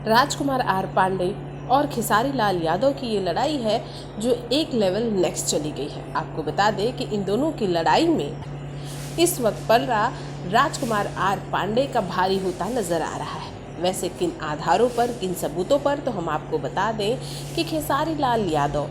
राजकुमार are Pandey और खेसारी लाल यादव की ये लड़ाई है जो एक लेवल नेक्स्ट चली गई है। आपको बता दें कि इन दोनों की लड़ाई में इस वक्त पलड़ा राजकुमार आर पांडे का भारी होता नजर आ रहा है। वैसे किन आधारों पर, किन सबूतों पर, तो हम आपको बता दें कि खेसारी लाल यादव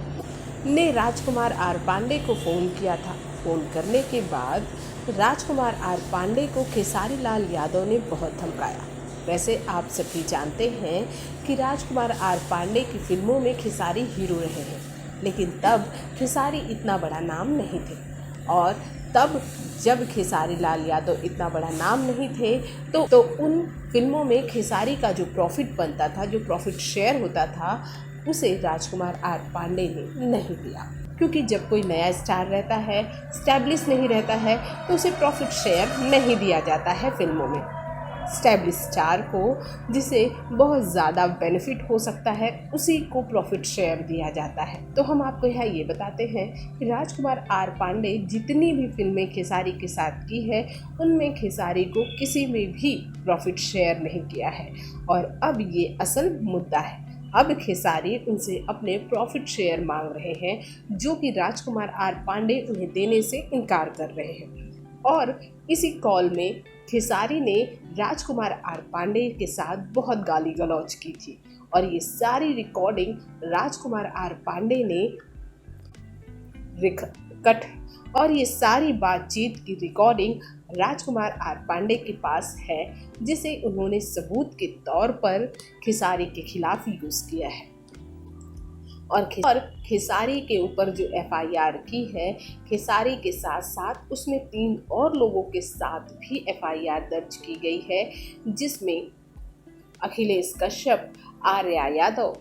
ने राजकुमार आर पांडे को फ़ोन किया था। फ़ोन करने के बाद राजकुमार आर पांडे को खेसारी लाल यादव ने बहुत धमकाया। वैसे आप सभी जानते हैं कि राजकुमार आर पांडे की फिल्मों में खेसारी हीरो रहे हैं, लेकिन तब खेसारी इतना बड़ा नाम नहीं थे। और तब जब खेसारी लाल यादव इतना बड़ा नाम नहीं थे तो उन फिल्मों में खेसारी का जो प्रॉफिट बनता था, जो प्रॉफिट शेयर होता था, उसे राजकुमार आर पांडे ने नहीं दिया। क्योंकि जब कोई नया स्टार रहता है, स्टैब्लिश नहीं रहता है, तो उसे प्रॉफिट शेयर नहीं दिया जाता है फिल्मों में। स्टैब्लिश स्टार को जिसे बहुत ज़्यादा बेनिफिट हो सकता है, उसी को प्रॉफिट शेयर दिया जाता है। तो हम आपको यहाँ ये बताते हैं कि राजकुमार आर पांडे जितनी भी फिल्में खेसारी के साथ की है, उनमें खेसारी को किसी में भी प्रॉफिट शेयर नहीं किया है। और अब ये असल मुद्दा है। अब खेसारी उनसे अपने प्रॉफिट शेयर मांग रहे हैं, जो कि राजकुमार आर पांडे उन्हें देने से इनकार कर रहे हैं। और इसी कॉल में खेसारी ने राजकुमार आर पांडे के साथ बहुत गाली गलौज की थी, और ये सारी रिकॉर्डिंग राजकुमार आर पांडे ने कट और ये सारी बातचीत की रिकॉर्डिंग राजकुमार आर पांडे के पास है, जिसे उन्होंने सबूत के तौर पर खेसारी के खिलाफ यूज़ किया है। और खेसारी के ऊपर जो एफआईआर की है, खेसारी के साथ साथ उसमें 3 और लोगों के साथ भी एफआईआर दर्ज की गई है, जिसमें अखिलेश कश्यप, आर्या यादव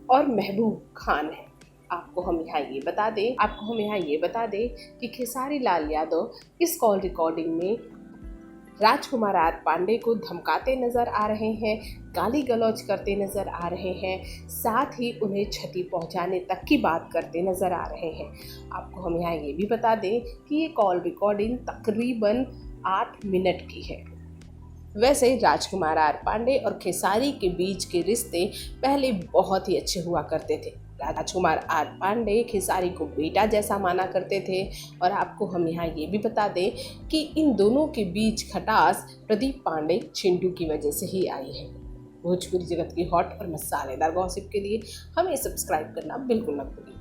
और महबूब खान है। आपको हम यहाँ ये बता दें कि खेसारी लाल यादव इस कॉल रिकॉर्डिंग में राजकुमार आर पांडे को धमकाते नज़र आ रहे हैं, गाली गलौज करते नज़र आ रहे हैं, साथ ही उन्हें क्षति पहुंचाने तक की बात करते नज़र आ रहे हैं। आपको हम यहाँ ये भी बता दें कि ये कॉल रिकॉर्डिंग तकरीबन 8 मिनट की है। वैसे राजकुमार आर पांडे और खेसारी के बीच के रिश्ते पहले बहुत ही अच्छे हुआ करते थे। राजकुमार आर पांडे खेसारी को बेटा जैसा माना करते थे। और आपको हम यहाँ ये भी बता दें कि इन दोनों के बीच खटास प्रदीप पांडे चिंटू की वजह से ही आई है। भोजपुरी जगत की हॉट और मसालेदार गॉसिप के लिए हमें सब्सक्राइब करना बिल्कुल न भूलिए।